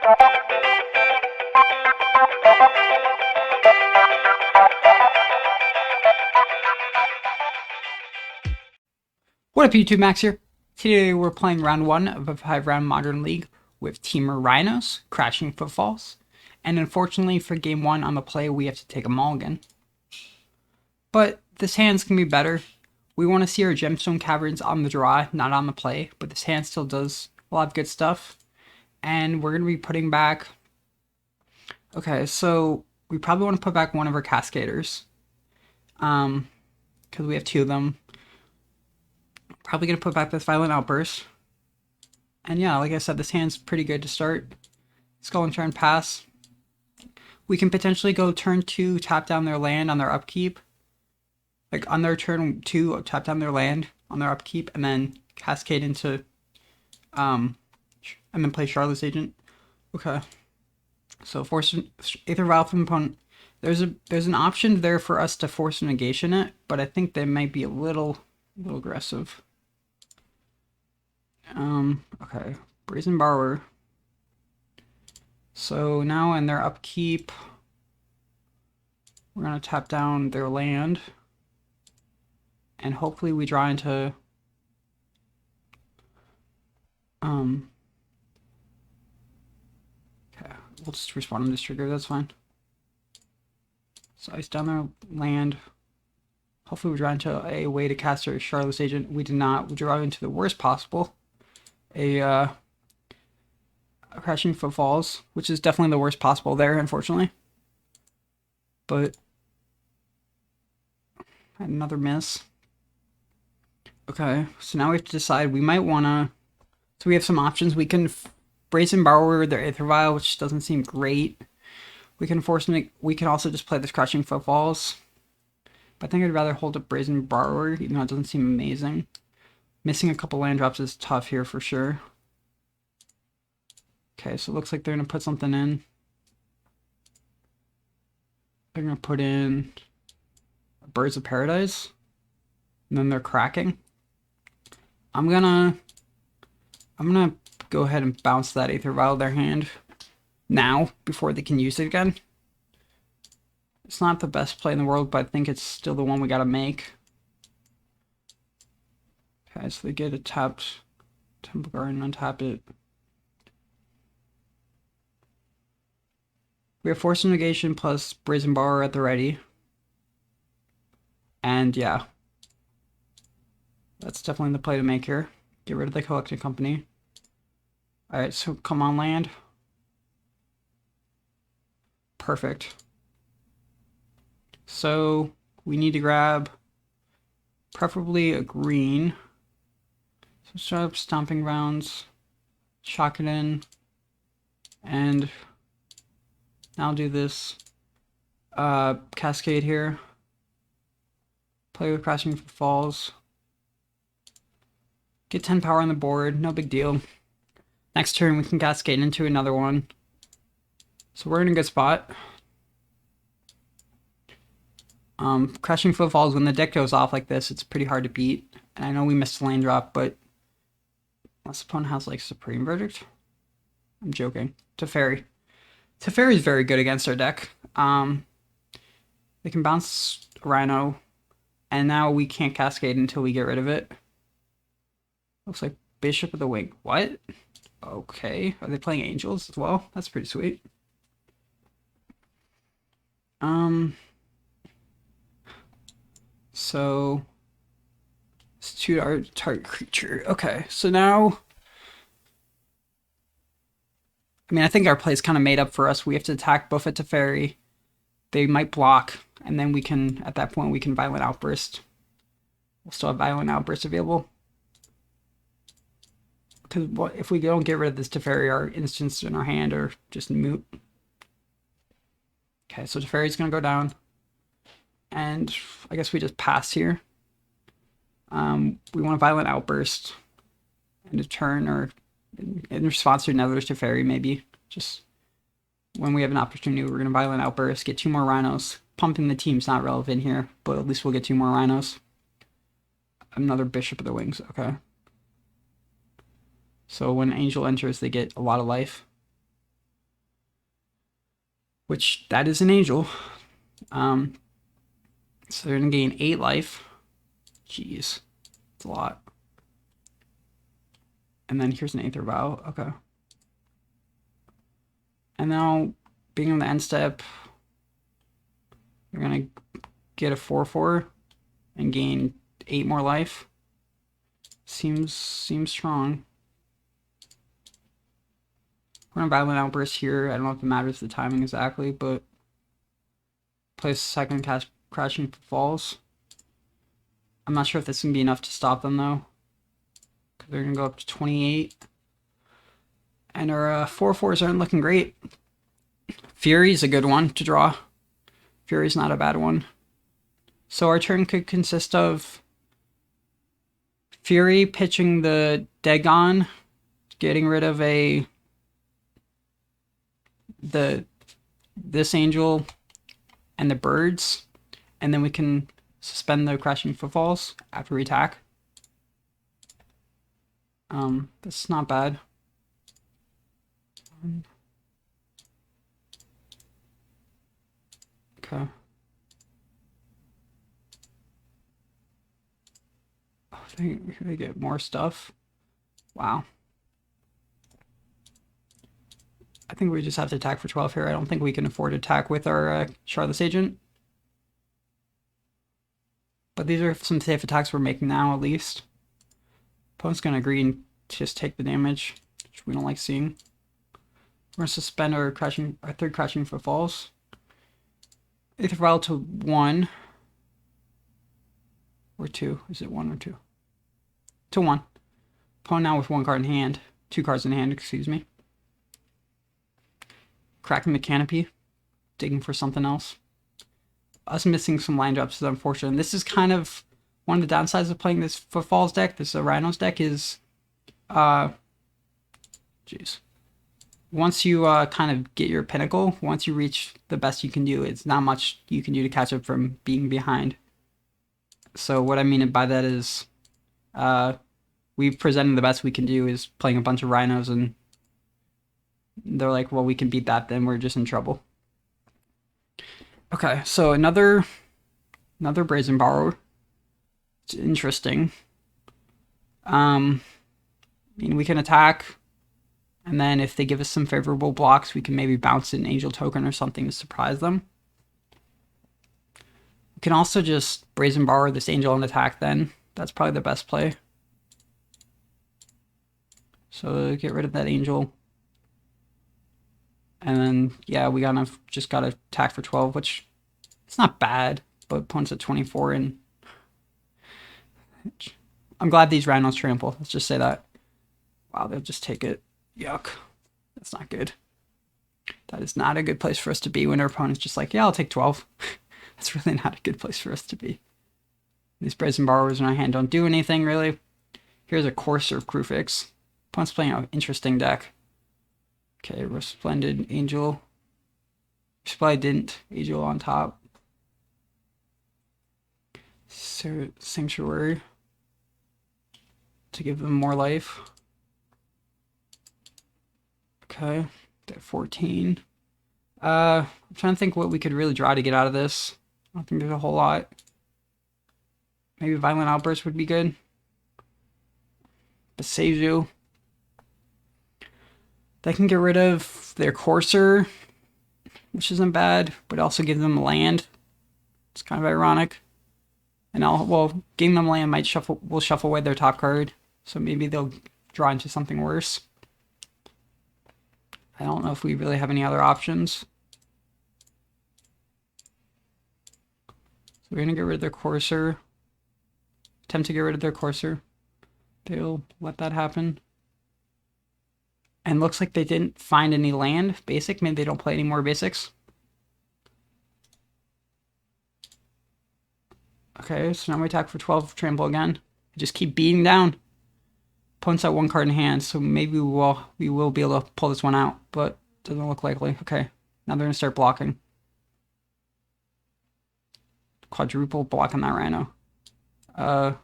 What up YouTube, Max here. Today we're playing round 1 of a 5-round Modern League with Teamer Rhinos, Crashing Footfalls, and unfortunately for game 1 on the play we have to take a mulligan. But this hand's can be better. We want to see our Gemstone Caverns on the draw, not on the play, but this hand still does a lot of good stuff. And we're going to be putting back... Okay, so we probably want to put back one of our Cascaders. Because we have 2 of them. Probably going to put back this Violent Outburst. And yeah, like I said, this hand's pretty good to start. Scalding Tarn pass. We can potentially go turn 2, tap down their land on their upkeep. Like on their turn 2, tap down their land on their upkeep, and then cascade into, and then play Shardless Agent. Okay. So force Aether Vial from opponent. There's an option there for us to Force of Negation it, but I think they might be a little aggressive. Okay, Brazen Borrower. So now in their upkeep, we're gonna tap down their land, and hopefully we draw into okay, we'll just respond to this trigger, that's fine. So ice down their land. Hopefully we draw into a way to cast our Shardless Agent. We did not. We draw into the worst possible. A Crashing Footfalls, which is definitely the worst possible there, unfortunately. But another miss. Okay, so now we have to decide. We might want to... So we have some options. We can Brazen Borrower their Aether Vial, which doesn't seem great. We can we can also just play this Crashing Footfalls. But I think I'd rather hold up Brazen Borrower, even though it doesn't seem amazing. Missing a couple land drops is tough here for sure. Okay, so it looks like they're going to put something in. They're going to put in Birds of Paradise. And then they're cracking. I'm gonna go ahead and bounce that Aether Vial of their hand now, before they can use it again. It's not the best play in the world, but I think it's still the one we gotta make. Okay, so they get a tapped Temple Garden, untap it. We have Force of Negation plus Brazen Borrower at the ready. And yeah. That's definitely the play to make here. Get rid of the Collecting Company. Alright, so come on land. Perfect. So we need to grab preferably a green. So start up Stomping Grounds, shock it in, and now do this Cascade here. Play with Crashing Footfalls. Get 10 power on the board, no big deal. Next turn we can Cascade into another one. So we're in a good spot. Crashing Footfalls, when the deck goes off like this, it's pretty hard to beat. And I know we missed the lane drop, but unless opponent has like Supreme Verdict. I'm joking. Teferi. Teferi is very good against our deck. They can bounce Rhino, and now we can't Cascade until we get rid of it. Looks like Bishop of the Wing. What? Okay. Are they playing Angels as well? That's pretty sweet. So it's 2 our target creature. Okay, so now I mean, I think our play is kind of made up for us. We have to attack both at Teferi. They might block, and then we can, at that point, we can Violent Outburst. We'll still have Violent Outburst available. Because if we don't get rid of this Teferi, our instants in our hand are just moot. Okay, so Teferi's going to go down. And I guess we just pass here. We want a Violent Outburst. And a turn, or in response to another Teferi, maybe. Just when we have an opportunity, we're going to Violent Outburst, get 2 more Rhinos. Pumping the team's not relevant here, but at least we'll get 2 more Rhinos. Another Bishop of the Wings, okay. So when Angel enters, they get a lot of life. which that is an angel. So they're gonna gain 8 life. Jeez, it's a lot. And then here's an Aether Vial. Okay. And now, being on the end step, you're gonna get a 4/4 and gain 8 more life. Seems strong. We're gonna Violent Outburst here. I don't know if it matters the timing exactly, but place second cast Crashing Footfalls. I'm not sure if this is gonna be enough to stop them though, because they're gonna go up to 28. And our 4/4s aren't looking great. Fury's a good one to draw. Fury's not a bad one. So our turn could consist of Fury pitching the Dagon, getting rid of this angel and the birds, and then we can suspend the Crashing Footfalls after we attack. That's not bad. Okay. Oh, they get more stuff. Wow. I think we just have to attack for 12 here. I don't think we can afford to attack with our Shardless Agent. But these are some safe attacks we're making now, at least. Opponent's going to agree and just take the damage, which we don't like seeing. We're going to suspend our third Crashing Footfalls. Aether Vial to 1. Or 2. Is it 1 or 2? To 1. Opponent now with 1 card in hand. 2 cards in hand, excuse me. Cracking the Canopy. Digging for something else. Us missing some line drops is unfortunate. And this is kind of one of the downsides of playing this Footfalls deck. This Rhinos deck is... Jeez. Once you kind of get your pinnacle, once you reach the best you can do, it's not much you can do to catch up from being behind. So what I mean by that is we've presented the best we can do is playing a bunch of Rhinos, and they're like, well, we can beat that, then we're just in trouble. Okay, so another Brazen Borrower. It's interesting. I mean, we can attack, and then if they give us some favorable blocks, we can maybe bounce an Angel Token or something to surprise them. We can also just Brazen Borrower this Angel and attack then. That's probably the best play. So get rid of that Angel. And then, yeah, we just gotta attack for 12, which it's not bad, but opponent's at 24, and I'm glad these Rhinos trample. Let's just say that. Wow, they'll just take it. Yuck. That's not good. That is not a good place for us to be when our opponent's just like, yeah, I'll take 12. That's really not a good place for us to be. These Brazen Borrowers in our hand don't do anything, really. Here's a Courser of Crufix. Opponent's playing an interesting deck. Okay, Resplendent Angel. Resplendent Angel on top. Sanctuary. To give them more life. Okay, at 14. I'm trying to think what we could really draw to get out of this. I don't think there's a whole lot. Maybe Violent Outburst would be good. Boseiju. They can get rid of their Courser, which isn't bad, but also give them land. It's kind of ironic. And giving them land will shuffle away their top card, so maybe they'll draw into something worse. I don't know if we really have any other options. So we're gonna get rid of their Courser. Attempt to get rid of their Courser. They'll let that happen. And looks like they didn't find any land. Basic, maybe they don't play any more basics. Okay, so now we attack for 12, trample again. Just keep beating down. Opponent's at 1 card in hand, so maybe we will be able to pull this one out, but doesn't look likely. Okay, now they're gonna start blocking. Quadruple blocking that Rhino. I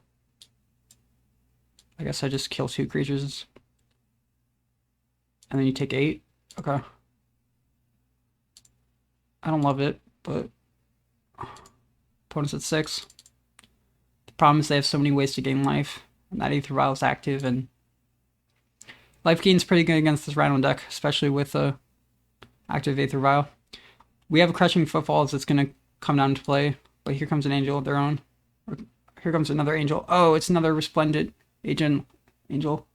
guess I just kill 2 creatures. And then you take 8. Okay. I don't love it, but opponent's at 6. The problem is they have so many ways to gain life, and that Aether Vial is active, and life gain's pretty good against this Rhino deck, especially with a active Aether Vial. We have a Crashing Footfalls that's going to come down to play, but here comes an Angel of their own. Here comes another Angel. Oh, it's another Resplendent Agent Angel.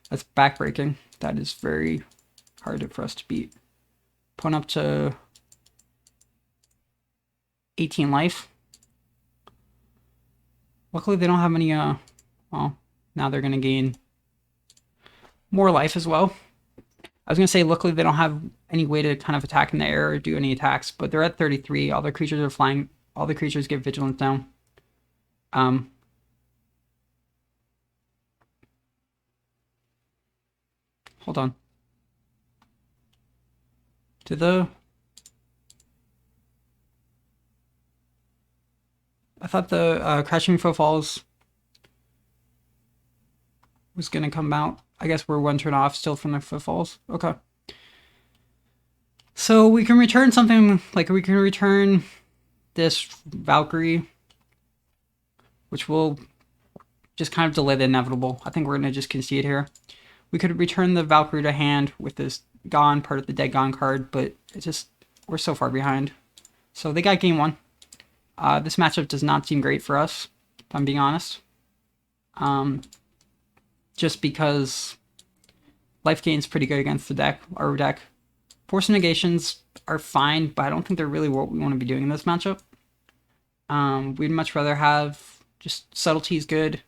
That's backbreaking. That is very hard for us to beat. Opponent up to 18 life. Luckily, they don't have any, well, now they're going to gain more life as well. I was going to say, luckily, they don't have any way to kind of attack in the air or do any attacks, but they're at 33. All their creatures are flying. All the creatures get vigilance down. Hold on. I thought the Crashing Footfalls was going to come out. I guess we're one turn off still from the Footfalls. Okay. So we can return something, like we can return this Valkyrie, which will just kind of delay the inevitable. I think we're going to just concede here. We could return the Valkyrie to hand with this Gone, part of the Dead Gone card, but it's just, we're so far behind. So they got game 1. This matchup does not seem great for us, if I'm being honest. Just because life gain's pretty good against the deck, our deck. Force of Negations are fine, but I don't think they're really what we want to be doing in this matchup. We'd much rather have just Subtlety is good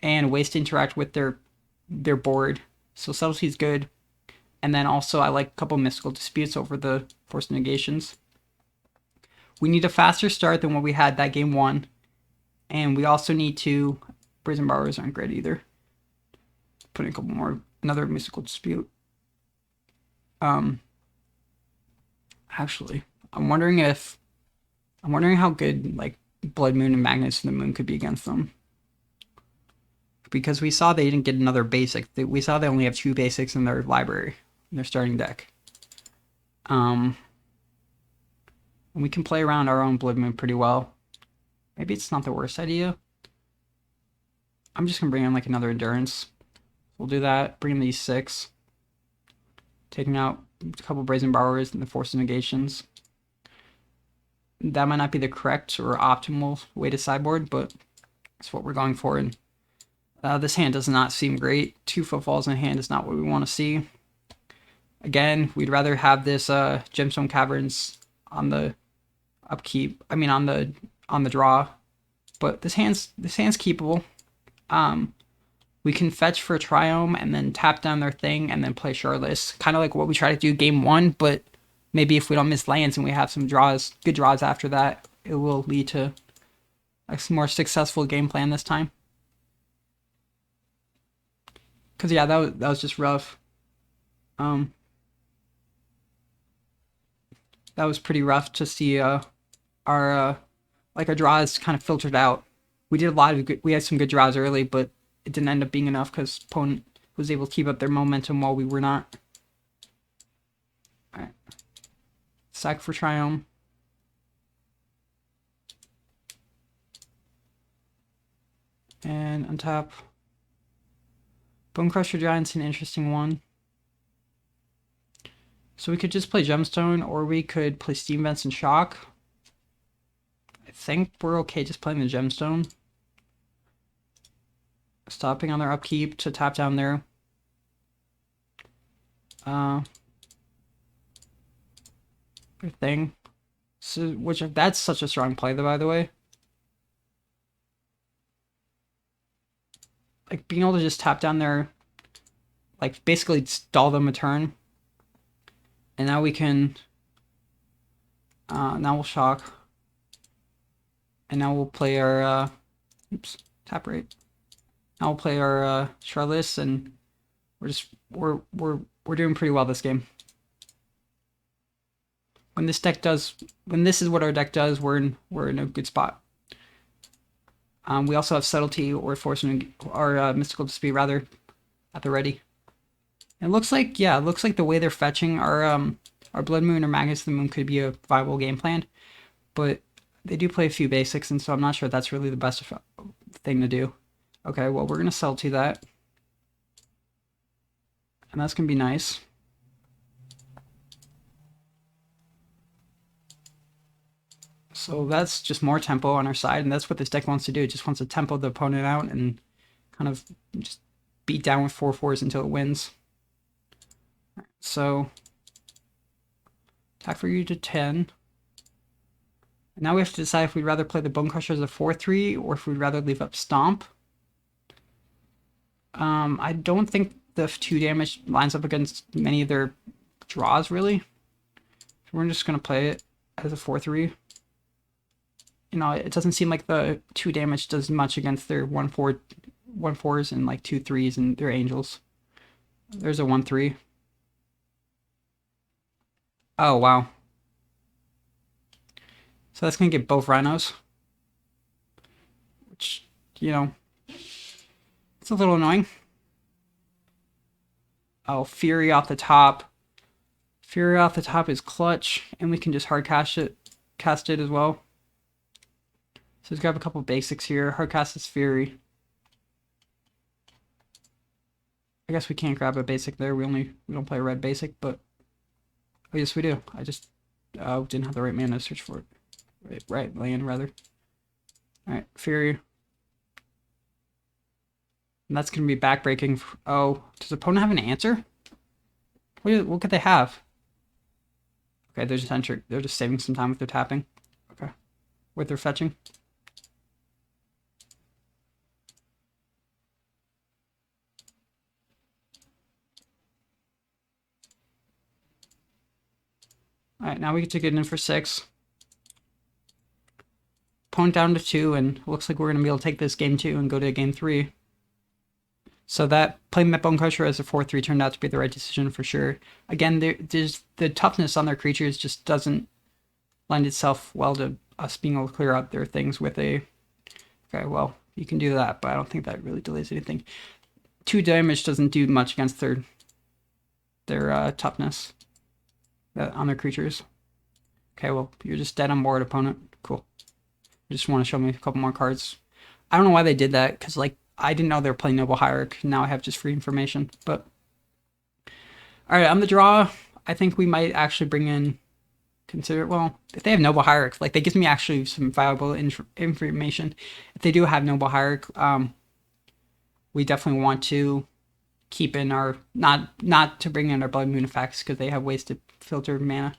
and ways to interact with their board. So Subtlety is good. And then also I like a couple Mystical Disputes over the Force of Negations. We need a faster start than what we had that game 1. And we also need to... Brazen Borrowers aren't great either. Put in a couple more. Another Mystical Dispute. Actually, I'm wondering how good, like, Blood Moon and Magnus and the Moon could be against them. Because we saw they didn't get another basic. We saw they only have 2 basics in their library, in their starting deck. And we can play around our own Blood Moon pretty well. Maybe it's not the worst idea. I'm just going to bring in, like, another Endurance. We'll do that. Bring in these 6. Taking out a couple Brazen Borrowers and the Force of Negations. That might not be the correct or optimal way to sideboard, but it's what we're going for. And this hand does not seem great. 2 Footfalls in hand is not what we want to see. Again, we'd rather have this Gemstone Caverns on the upkeep. I mean, on the draw. But this hand's keepable. We can fetch for Triome and then tap down their thing and then play Shardless. Kind of like what we try to do game 1, but maybe if we don't miss lands and we have some draws, good draws after that, it will lead to a more successful game plan this time. Because, yeah, that was just rough. That was pretty rough to see our draws kind of filtered out. We did a lot of good, we had some good draws early, but it didn't end up being enough because opponent was able to keep up their momentum while we were not. Alright. Sack for Triome. And untap. Bonecrusher Giant's an interesting one. So we could just play Gemstone, or we could play Steam Vents and Shock. I think we're okay just playing the Gemstone. Stopping on their upkeep to tap down their thing. So, that's such a strong play, though, by the way. Like, being able to just tap down their, like, basically stall them a turn. And now we can, now we'll shock. And now we'll play our, tap rate. Now we'll play our Shardless, and we're doing pretty well this game. When this is what our deck does, we're in a good spot. We also have Subtlety or Force or Mystical Dispute rather at the ready. It looks like the way they're fetching our Our Blood Moon or Magus of the Moon could be a viable game plan, but they do play a few basics, and so I'm not sure that's really the best thing to do. Okay, well, we're going to Subtlety that. And that's going to be nice. So that's just more tempo on our side, and that's what this deck wants to do. It just wants to tempo the opponent out and kind of just beat down with 4/4s until it wins. So attack for you to 10. And now we have to decide if we'd rather play the Bonecrusher as a 4/3 or if we'd rather leave up Stomp. I don't think the 2 damage lines up against many of their draws, really. So we're just going to play it as a 4/3. You know, it doesn't seem like the 2 damage does much against their 1/4s and like 2/3s and their angels. There's a 1/3. Oh, wow. So that's going to get both Rhinos. Which, you know, it's a little annoying. Oh, Fury off the top. Fury off the top is clutch, and we can just hard cast it as well. So let's grab a couple basics here. Hard cast is Fury. I guess we can't grab a basic there. We don't play a red basic, but oh yes we do. I just didn't have the right mana to search for it. Right land rather. Alright, Fury. And that's gonna be backbreaking. Oh, does the opponent have an answer? What could they have? Okay, they're just saving some time with their tapping. Okay. With their fetching. Alright, now we get to get in for 6. Opponent down to 2, and looks like we're going to be able to take this game 2 and go to game 3. So that playing that Bonecrusher as a 4/3 turned out to be the right decision for sure. Again, there's the toughness on their creatures just doesn't lend itself well to us being able to clear out their things with a... Okay, well, you can do that, but I don't think that really delays anything. 2 damage doesn't do much against their toughness on their creatures. Okay, well, you're just dead on board, opponent. Cool. You just want to show me a couple more cards. I don't know why they did that, because, like, I didn't know they were playing Noble Hierarch. Now I have just free information, but... Alright, on the draw, I think we might actually bring in... well, if they have Noble Hierarch, like, that gives me actually some valuable information. If they do have Noble Hierarch, we definitely want to keep in our... Not to bring in our Blood Moon effects, because they have ways to filter mana.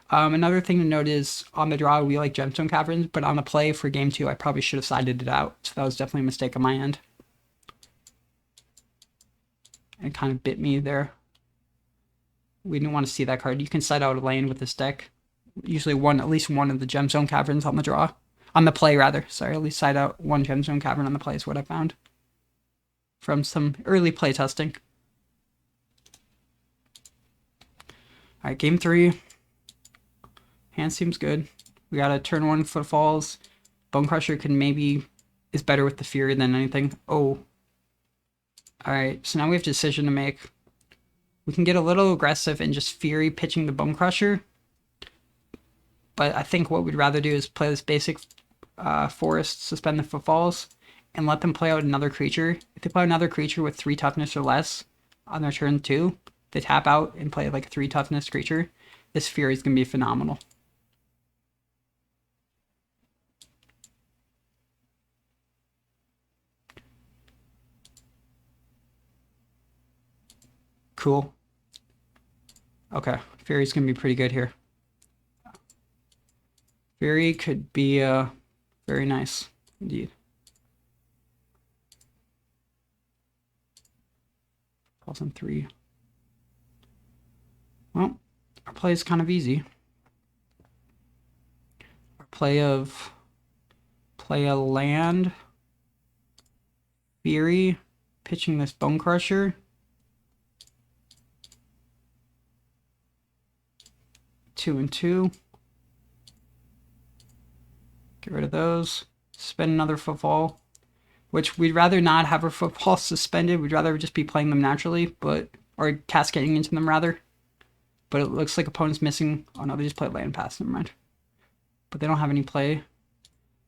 Another thing to note is, on the draw, we like Gemstone Caverns, but on the play for game 2, I probably should have sided it out. So that was definitely a mistake on my end. It kind of bit me there. We didn't want to see that card. You can side out a lane with this deck. Usually at least one of the Gemstone Caverns on the draw. On the play, rather. Sorry, at least side out one Gemstone Cavern on the play is what I found. From some early play testing. Alright, game 3. Hand seems good. We got a turn 1 Footfalls. Bonecrusher is better with the Fury than anything. Oh. Alright, so now we have a decision to make. We can get a little aggressive and just Fury pitching the Bonecrusher. But I think what we'd rather do is play this basic forest, suspend the Footfalls, and let them play out another creature. If they play another creature with 3 toughness or less on their turn 2, they tap out and play like a 3 toughness creature. This Fury is going to be phenomenal. Cool. Okay, Fury's gonna be pretty good here. Fury could be very nice indeed. Falls on 3. Well, our play is kind of easy. Our play a land, Fury, pitching this Bonecrusher. Two and 2. Get rid of those. Spend another Footfall, which we'd rather not have our Footfall suspended. We'd rather just be playing them naturally, or cascading into them rather. But it looks like opponent's missing. Oh no, they just played land pass. Never mind. But they don't have any play.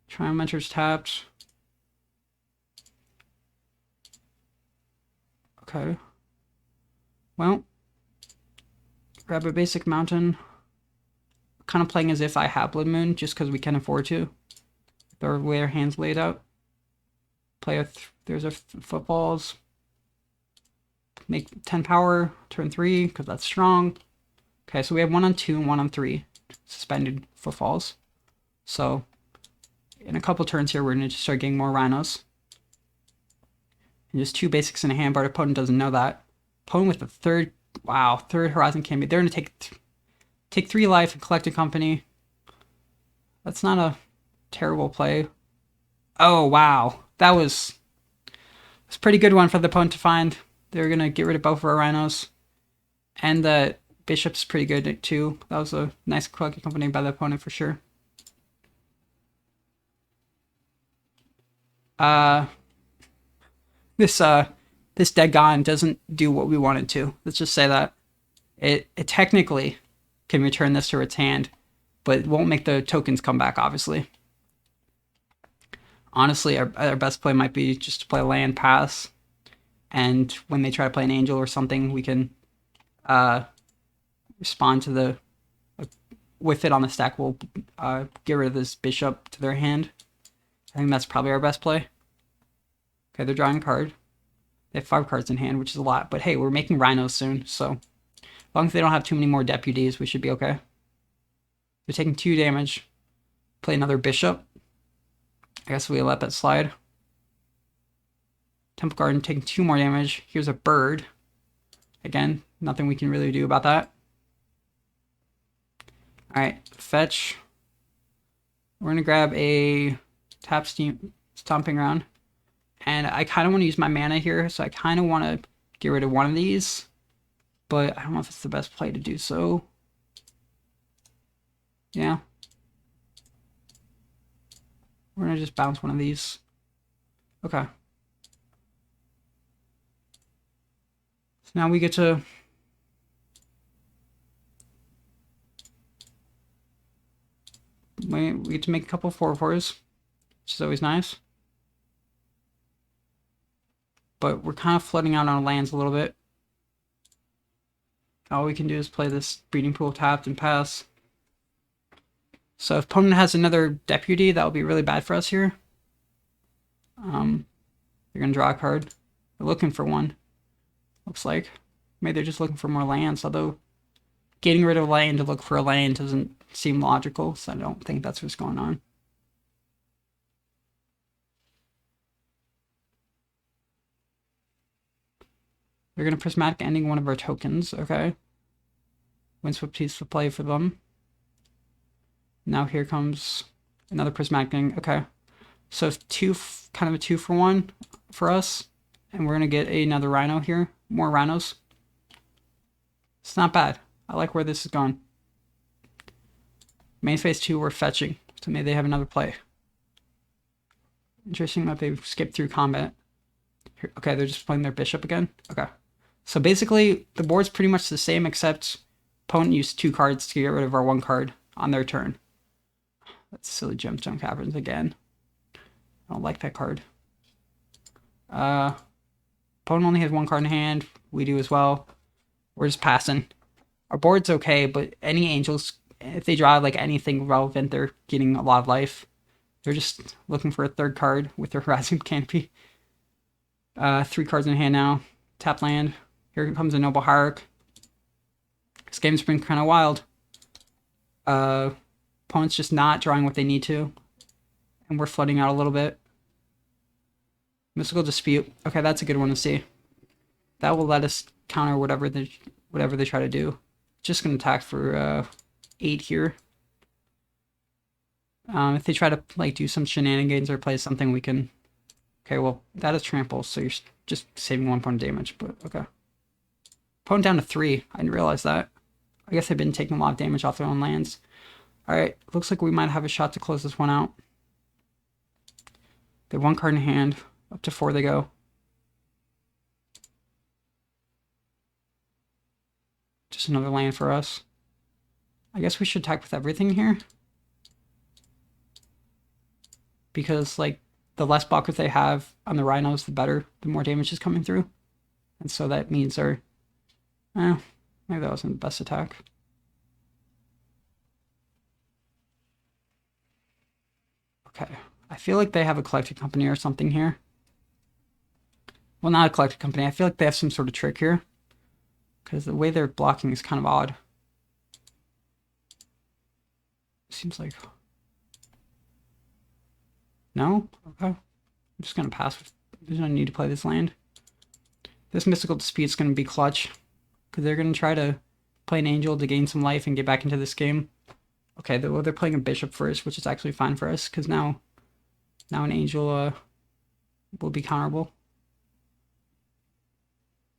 Triome enters tapped. Okay. Well, grab a basic mountain. Kind of playing as if I have Blood Moon, just because we can afford to. The way our hand's laid out. Play a there's our footballs. Make 10 power, turn 3, because that's strong. Okay, so we have 1 on 2 and 1 on 3 suspended footfalls. So in a couple turns here, we're going to just start getting more Rhinos. And just 2 basics in a hand, but our opponent doesn't know that. Opponent with the third Horizon Canopy. They're going to take 3 life and collect a company. That's not a terrible play. Oh, wow. That was a pretty good one for the opponent to find. They're going to get rid of both of our Rhinos. And the Bishop's pretty good too. That was a nice collecting company by the opponent for sure. This Dead Gone doesn't do what we want it to. Let's just say that. It technically can return this to its hand, but it won't make the tokens come back, obviously. Honestly, our best play might be just to play land pass, and when they try to play an angel or something, we can respond to the with it on the stack. We'll get rid of this bishop to their hand. I think that's probably our best play. Okay, they're drawing a card. They have 5 cards in hand, which is a lot. But hey, we're making Rhinos soon, so as long as they don't have too many more deputies, we should be okay. They're taking 2 damage. Play another bishop. I guess we let that slide. Temple Garden taking 2 more damage. Here's a bird. Again, nothing we can really do about that. Alright, fetch. We're going to grab a tap Stomping Ground. And I kind of want to use my mana here, so I kind of want to get rid of one of these. But I don't know if it's the best play to do so. Yeah. We're going to just bounce one of these. Okay. So now we get to... we get to make a couple 4/4s, which is always nice. But we're kind of flooding out on lands a little bit. All we can do is play this Breeding Pool tapped and pass. So if opponent has another deputy, that will be really bad for us here. They're going to draw a card. They're looking for one. Looks like. Maybe they're just looking for more lands, although getting rid of a land to look for a land doesn't seem logical, so I don't think that's what's going on. They're going to Prismatic Ending one of our tokens, okay. Windswept piece to play for them. Now here comes another Prismatic Ending, okay. So kind of a 2-for-1 for us, and we're going to get another Rhino here. More Rhinos. It's not bad. I like where this is going. Main phase 2, we're fetching, so maybe they have another play. Interesting that they skipped through combat. Here, okay, they're just playing their bishop again. Okay. So basically, the board's pretty much the same, except opponent used 2 cards to get rid of our 1 card on their turn. That's silly Gemstone Caverns again. I don't like that card. Opponent only has 1 card in hand. We do as well. We're just passing. Our board's okay, but any angels, if they draw like anything relevant, they're getting a lot of life. They're just looking for a 3rd card with their Horizon Canopy. 3 cards in hand now. Tap land. Here comes a Noble Hierarch. This game's been kind of wild. Opponent's just not drawing what they need to. And we're flooding out a little bit. Mystical Dispute. Okay, that's a good one to see. That will let us counter whatever they try to do. Just going to attack for 8 here. If they try to like do some shenanigans or play something, we can... Okay, well, that is trample, so you're just saving 1 point of damage, but okay. Opponent down to 3. I didn't realize that. I guess they've been taking a lot of damage off their own lands. Alright, looks like we might have a shot to close this one out. They have 1 card in hand. Up to 4 they go. Just another land for us. I guess we should attack with everything here. Because, like, the less blockers they have on the Rhinos, the better. The more damage is coming through. And so that means our... maybe that wasn't the best attack. Okay. I feel like they have a collected company or something here. Well, not a collected company. I feel like they have some sort of trick here. Because the way they're blocking is kind of odd. Seems like... No? Okay. I'm just going to pass. There's no need to play this land. This Mystical Dispute's going to be clutch. Because they're going to try to play an Angel to gain some life and get back into this game. Okay, they're playing a Bishop first, which is actually fine for us. Because now an Angel will be counterable.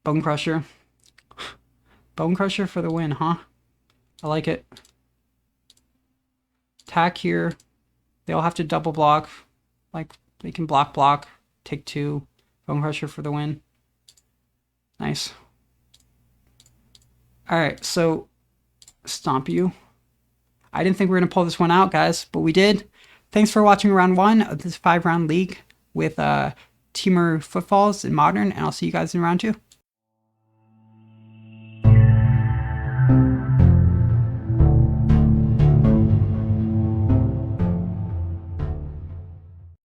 Bonecrusher. Bonecrusher for the win, huh? I like it. Attack here. They'll have to double block. Like, they can block, take 2. Bonecrusher for the win. Nice. Alright, so stomp you. I didn't think we were going to pull this one out, guys, but we did. Thanks for watching round 1 of this 5-round league with Crashing Footfalls in Modern, and I'll see you guys in round 2.